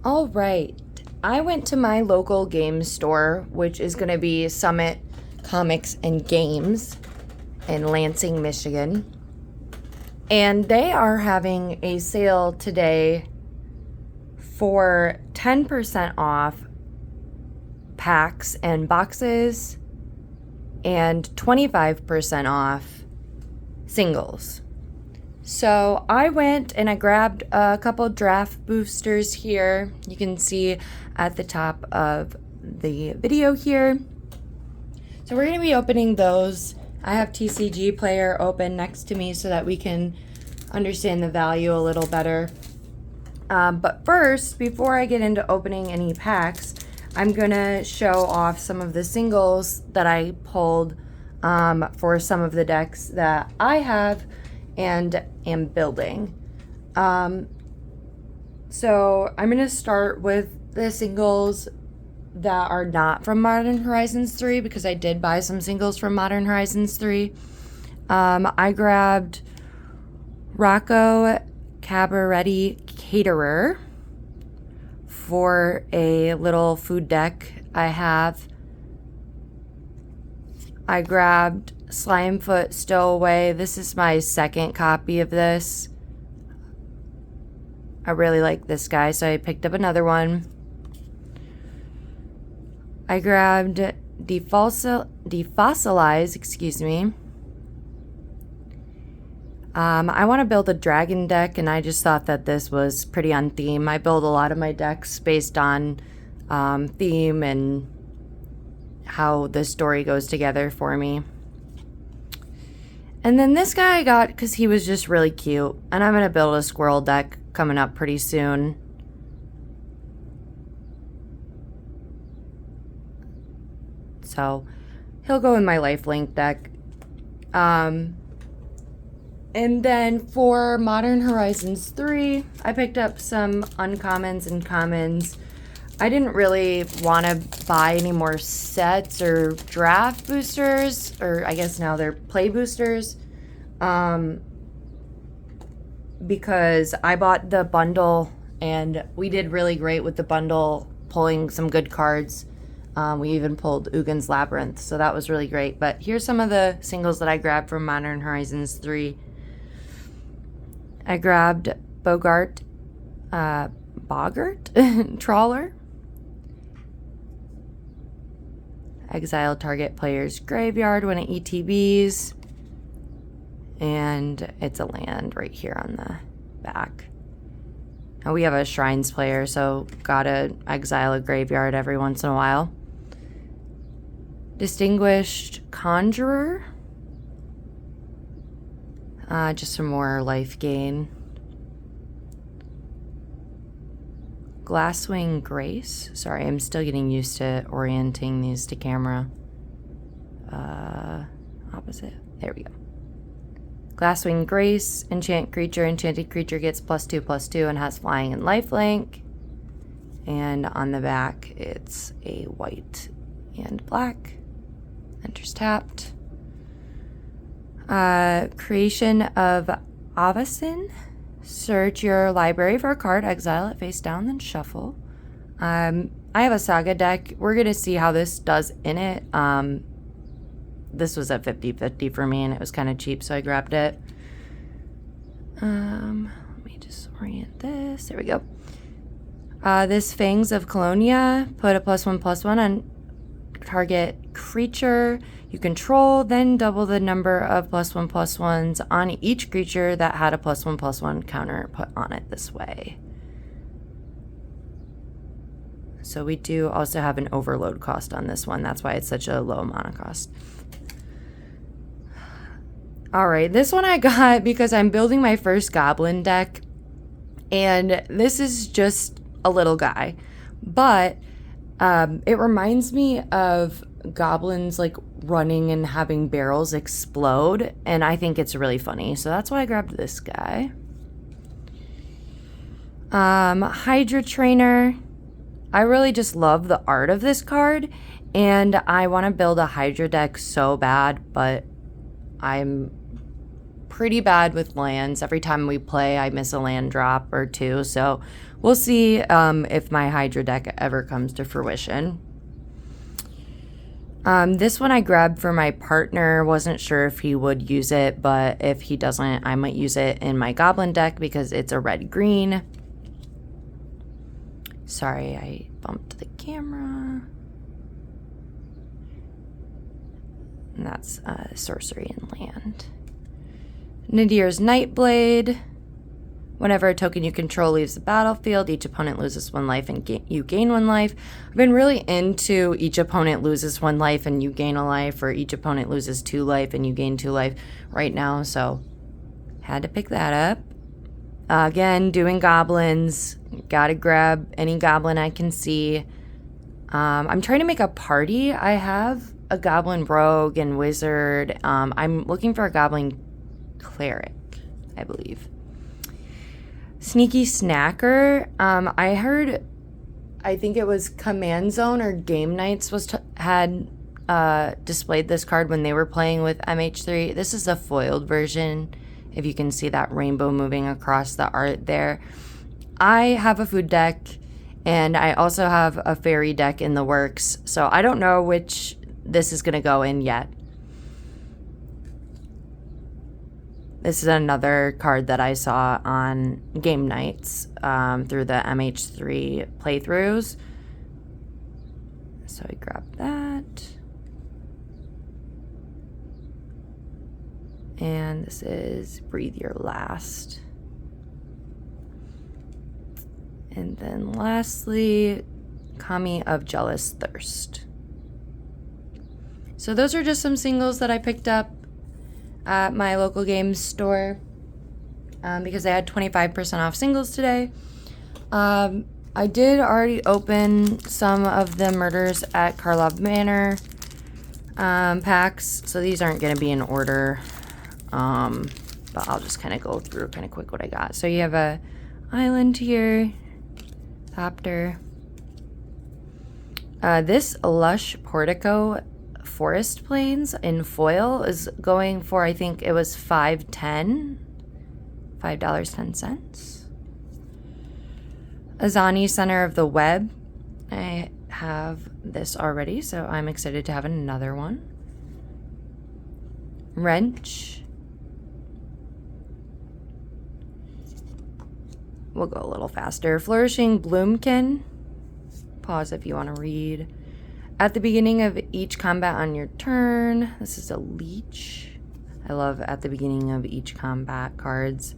All right. I went to my local game store, which is going to be Summit Comics and Games in Lansing, Michigan. And they are having a sale today for 10% off packs and boxes and 25% off singles. So I went and I grabbed a couple draft boosters here. You can see at the top of the video here. So we're going to be opening those. I have TCG Player open next to me so that we can understand the value a little better. But first, before I get into opening any packs, I'm going to show off some of the singles that I pulled for some of the decks that I have and am building. So I'm going to start with the singles that are not from Modern Horizons 3 because I did buy some singles from Modern Horizons 3. I grabbed Rocco, Cabaretti, Caterer for a little food deck I have. I grabbed Slimefoot, Stowaway. This is my second copy of this. I really like this guy, so I picked up another one. I grabbed Defossilize, excuse me. I want to build a dragon deck, and I just thought that this was pretty on theme. I build a lot of my decks based on theme and how the story goes together for me. And then this guy I got because he was just really cute, and I'm going to build a squirrel deck coming up pretty soon. So he'll go in my lifelink deck. And then for Modern Horizons 3, I picked up some uncommons and commons. I didn't really want to buy any more sets or draft boosters, or I guess now they're play boosters, because I bought the bundle and we did really great with the bundle, pulling some good cards. We even pulled Ugin's Labyrinth, so that was really great. But here's some of the singles that I grabbed from Modern Horizons 3. I grabbed Boggart Trawler. Exile target player's graveyard when it ETBs. And it's a land right here on the back. Now we have a Shrines player, so gotta exile a graveyard every once in a while. Distinguished Conjurer. Just some more life gain. Glasswing Grace. Sorry, I'm still getting used to orienting these to camera. Opposite. There we go. Glasswing Grace. Enchant creature. Enchanted creature gets +2/+2 and has flying and lifelink. And on the back, it's a white and black. Enters tapped. Creation of Avacyn. Search your library for a card, exile it face down, then shuffle. I have a Saga deck. We're going to see how this does in it. This was at 50/50 for me, and it was kind of cheap, so I grabbed it. Let me just orient this. There we go. This Fangs of Kalonia. Put a +1/+1 on target creature you control, then double the number of +1/+1s on each creature that had a +1/+1 counter put on it this way. So we do also have an overload cost on this one. That's why it's such a low mana cost. All right, this one I got because I'm building my first goblin deck, and this is just a little guy, but it reminds me of goblins like running and having barrels explode, and I think it's really funny, so that's why I grabbed this guy. Hydra Trainer. I really just love the art of this card, and I want to build a Hydra deck so bad, but I'm pretty bad with lands. Every time we play, I miss a land drop or two. So we'll see if my Hydra deck ever comes to fruition. This one I grabbed for my partner. Wasn't sure if he would use it, but if he doesn't, I might use it in my Goblin deck because it's a red-green. Sorry, I bumped the camera. And that's sorcery and land. Nadier's Nightblade. Whenever a token you control leaves the battlefield, each opponent loses 1 life and you gain 1 life. I've been really into each opponent loses 1 life and you gain a life, or each opponent loses 2 life and you gain 2 life right now, so had to pick that up. Again, doing goblins. Gotta grab any goblin I can see. I'm trying to make a party. I have a goblin rogue and wizard. I'm looking for a goblin cleric, I believe. Sneaky Snacker. I heard, I think it was Command Zone or Game Nights had displayed this card when they were playing with MH3. This is a foiled version, if you can see that rainbow moving across the art there. I have a food deck, and I also have a fairy deck in the works, so I don't know which this is going to go in yet. This is another card that I saw on Game Nights through the MH3 playthroughs. So I grabbed that. And this is Breathe Your Last. And then lastly, Kami of Jealous Thirst. So those are just some singles that I picked up at my local games store because they had 25% off singles today. I did already open some of the Murders at Karlov Manor packs, so these aren't going to be in order, but I'll just kind of go through kind of quick what I got. So you have a island here, Copter. This Lush Portico Forest Plains in foil is going for, I think it was $5.10. Izoni, Center of the Web. I have this already, so I'm excited to have another one. Wrench. We'll go a little faster. Flourishing Bloomkin. Pause if you want to read. At the beginning of each combat on your turn, this is a leech. I love at the beginning of each combat cards.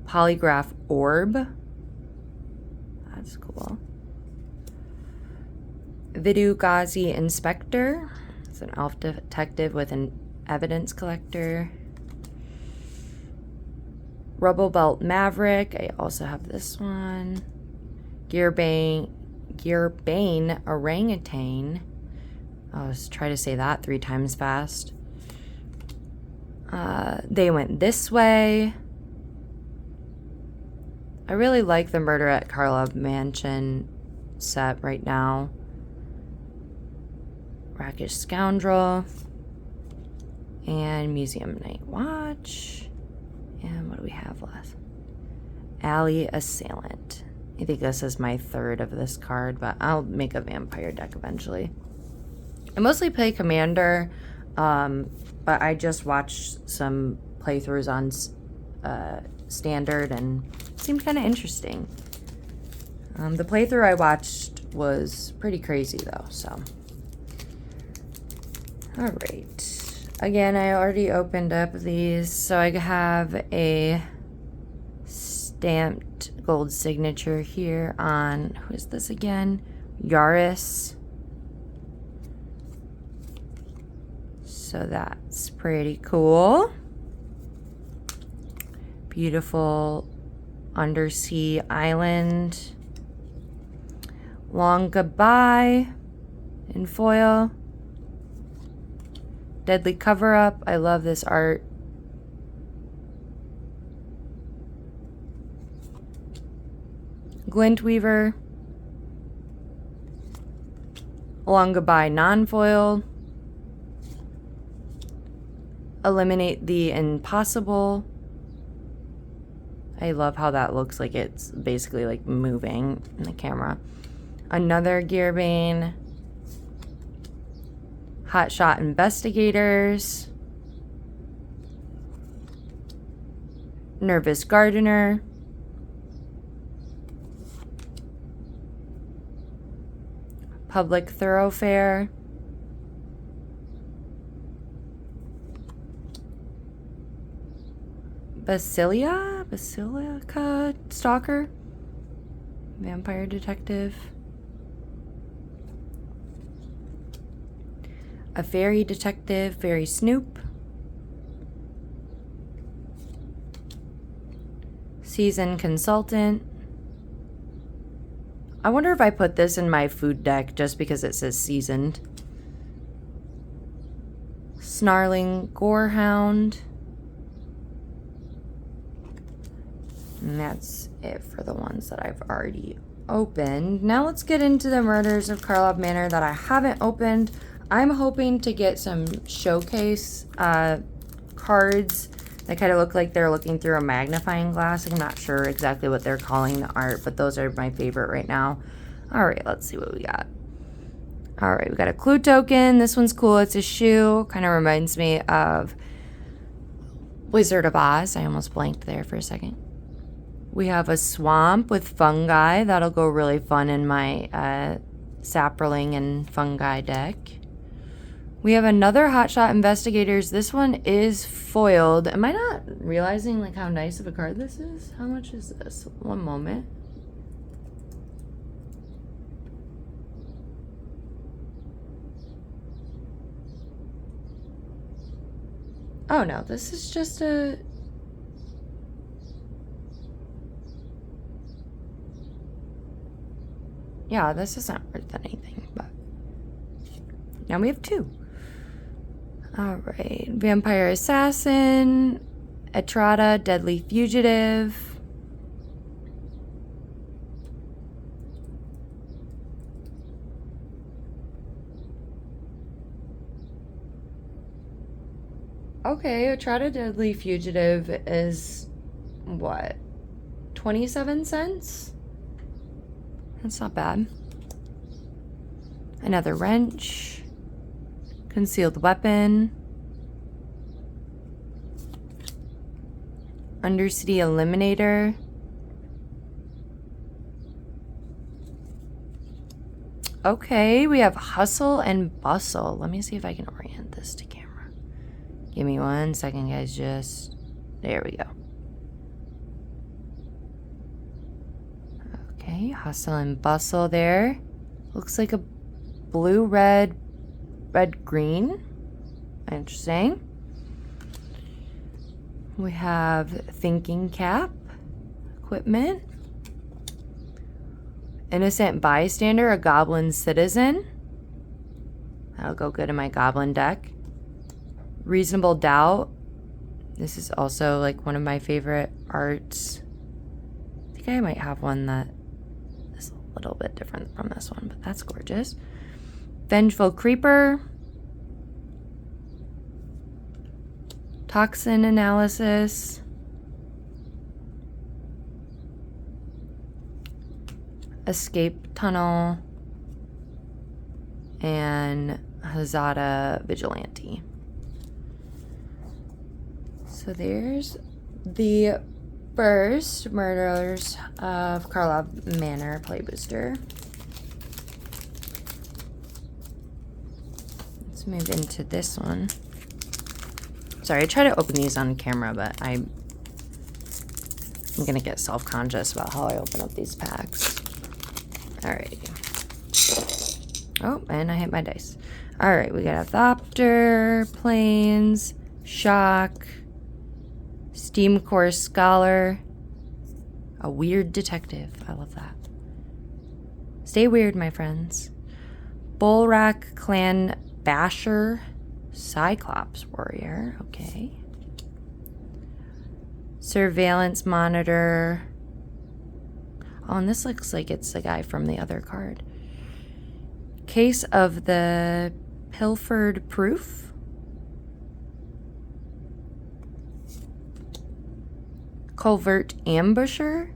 Polygraph Orb. That's cool. Vidu-Ghazi Inspector. It's an elf detective with an evidence collector. Rubble Belt Maverick. I also have this one. Gearbane Orangutan. I'll just try to say that 3 times fast. They Went This Way. I really like the Murder at Karlov Mansion set right now. Rakish Scoundrel. And Museum Night Watch. And what do we have left? Alley Assailant. I think this is my 3rd of this card, but I'll make a vampire deck eventually. I mostly play Commander, but I just watched some playthroughs on Standard and it seemed kind of interesting. The playthrough I watched was pretty crazy though, so. Alright. Again, I already opened up these, so I have a stamped gold signature here on, who is this again? Yaris. So that's pretty cool. Beautiful undersea island. Long Goodbye in foil. Deadly Cover Up. I love this art. Glint Weaver. Long Goodbye non-foil. Eliminate the Impossible. I love how that looks like it's basically like moving in the camera. Another Gearbane. Hotshot Investigators. Nervous Gardener. Public Thoroughfare. Basilica Stalker. Vampire Detective. A Fairy Detective, Fairy Snoop. Seasoned Consultant. I wonder if I put this in my food deck just because it says seasoned. Snarling Gorehound. And that's it for the ones that I've already opened. Now let's get into the Murders of Karlov Manor that I haven't opened. I'm hoping to get some showcase cards that kind of look like they're looking through a magnifying glass. I'm not sure exactly what they're calling the art, but those are my favorite right now. All right, let's see what we got. All right, we got a clue token. This one's cool. It's a shoe. Kind of reminds me of Wizard of Oz. I almost blanked there for a second. We have a swamp with fungi. That'll go really fun in my sapperling and fungi deck. We have another Hotshot Investigators. This one is foiled. Am I not realizing like how nice of a card this is? How much is this? One moment. Oh no, this is just a... Yeah, this isn't worth anything, but now we have two. All right, Vampire Assassin, Etrata, Deadly Fugitive. Okay, Etrata, Deadly Fugitive is what? 27 cents? That's not bad. Another wrench. Concealed weapon. Undercity Eliminator. Okay, we have Hustle and Bustle. Let me see if I can orient this to camera. Give me 1 second, guys. Just... There we go. Okay, Hustle and Bustle there. Looks like a blue, red, green. Interesting. We have Thinking Cap. Equipment. Innocent Bystander, a Goblin Citizen. That'll go good in my Goblin deck. Reasonable Doubt. This is also like one of my favorite arts. I think I might have one that is a little bit different from this one, but that's gorgeous. Vengeful Creeper. Toxin Analysis. Escape Tunnel. And Hazada Vigilante. So there's the first Murders of Karlov Manor play booster. Let's move into this one. Sorry, I try to open these on camera, but I'm gonna get self-conscious about how I open up these packs. Alrighty. Oh, and I hit my dice. Alright, we got a Thopter, Plains, Shock, Steamcore Scholar, a Weird Detective. I love that. Stay weird, my friends. Bullrack Clan Basher, Cyclops Warrior. Okay. Surveillance Monitor. Oh, and this looks like it's the guy from the other card. Case of the Pilfered Proof. Covert Ambusher.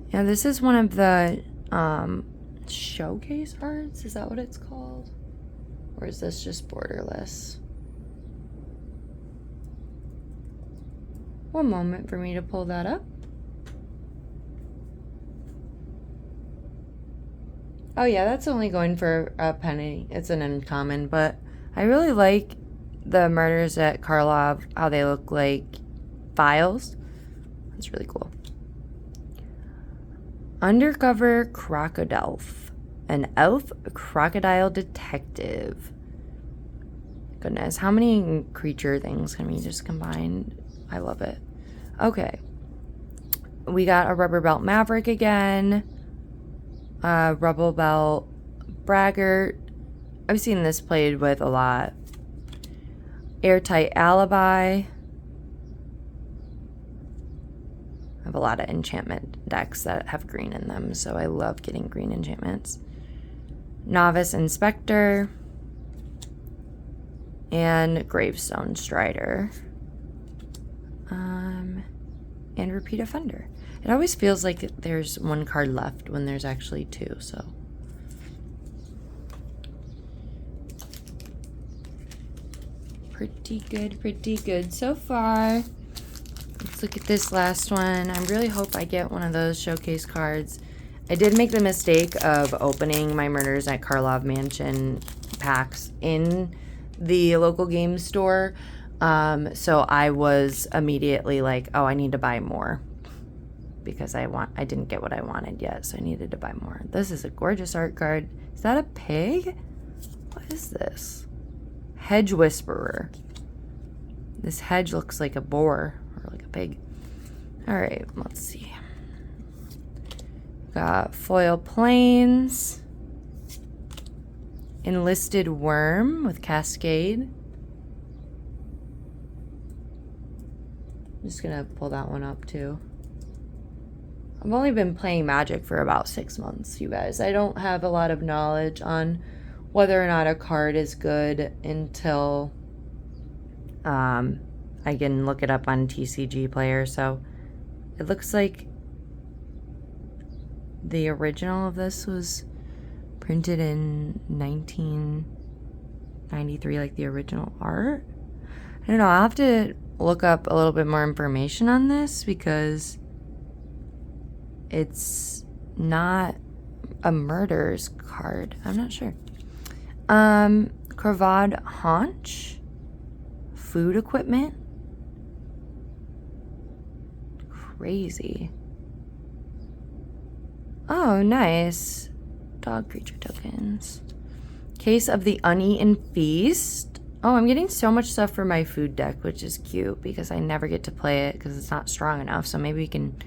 Yeah, this is one of the showcase arts. Is that what it's called? Or is this just borderless? One moment for me to pull that up. Oh yeah, that's only going for a penny. It's an uncommon, but I really like the murders at Karlov, how they look like files. That's really cool. Undercover Crocodile. An elf crocodile detective. Goodness, how many creature things can we just combine? I love it. Okay. We got a Rubber Belt Maverick again. Rubble Belt Braggart. I've seen this played with a lot. Airtight Alibi. I have a lot of enchantment decks that have green in them, so I love getting green enchantments. Novice Inspector. And Gravestone Strider. And Repeat Offender. It always feels like there's one card left when there's actually two, so. Pretty good so far. Let's look at this last one. I really hope I get one of those showcase cards. I did make the mistake of opening my Murders at Karlov Mansion packs in the local game store. So I was immediately like, oh, I need to buy more. Because I didn't get what I wanted yet, so I needed to buy more. This is a gorgeous art card. Is that a pig? What is this? Hedge Whisperer. This hedge looks like a boar or like a pig. All right, let's see. Got Foil Plains. Enlisted Worm with Cascade. I'm just gonna pull that one up too. I've only been playing Magic for about 6 months, you guys. I don't have a lot of knowledge on whether or not a card is good until I can look it up on TCG Player. So it looks like the original of this was printed in 1993, like the original art. I don't know. I'll have to look up a little bit more information on this because it's not a murders card. I'm not sure. Cravad Haunch. Food equipment. Crazy. Oh, nice. Dog creature tokens. Case of the Uneaten Feast. Oh, I'm getting so much stuff for my food deck, which is cute because I never get to play it because it's not strong enough. So maybe we can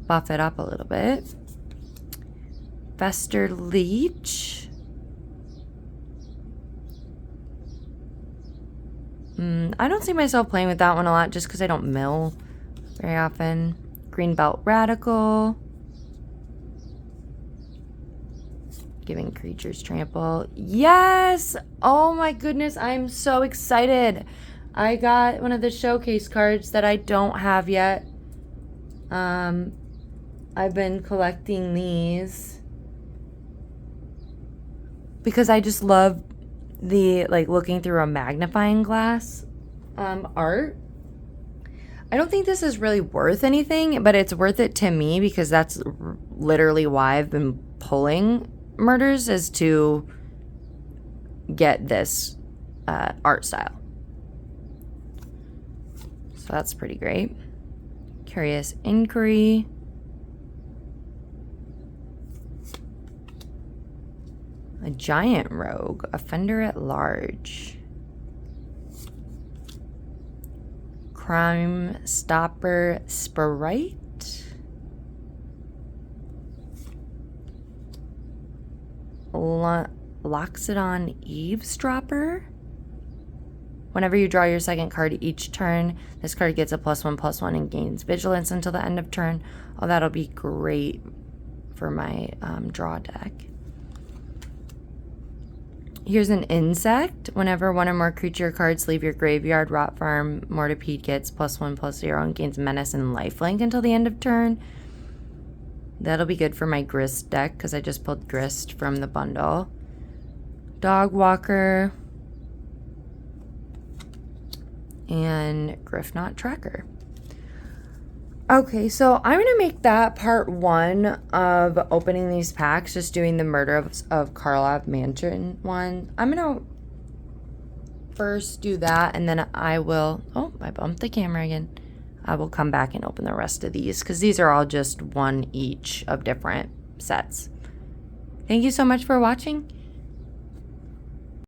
buff it up a little bit. Fester Leech. I don't see myself playing with that one a lot just because I don't mill very often. Greenbelt Radical. Giving creatures trample. Yes! Oh my goodness, I'm so excited. I got one of the showcase cards that I don't have yet. I've been collecting these because I just love the looking through a magnifying glass art. I don't think this is really worth anything, but it's worth it to me because that's literally why I've been pulling Murders, is to get this art style. So that's pretty great. Curious Inquiry. A Giant Rogue, Offender at Large. Crime Stopper Sprite. Loxodon Eavesdropper. Whenever you draw your second card each turn, this card gets a +1/+1 and gains vigilance until the end of turn. Oh, that'll be great for my draw deck. Here's an insect. Whenever one or more creature cards leave your graveyard, Rot Farm Mortipede gets +1/+0 and gains menace and lifelink until the end of turn. That'll be good for my Grist deck because I just pulled Grist from the bundle. Dog Walker. And Griffknot Tracker. Okay, so I'm going to make that part 1 of opening these packs, just doing the Murder of Karlov Manor one. I'm going to first do that, and then I will... Oh, I bumped the camera again. I will come back and open the rest of these, because these are all just one each of different sets. Thank you so much for watching.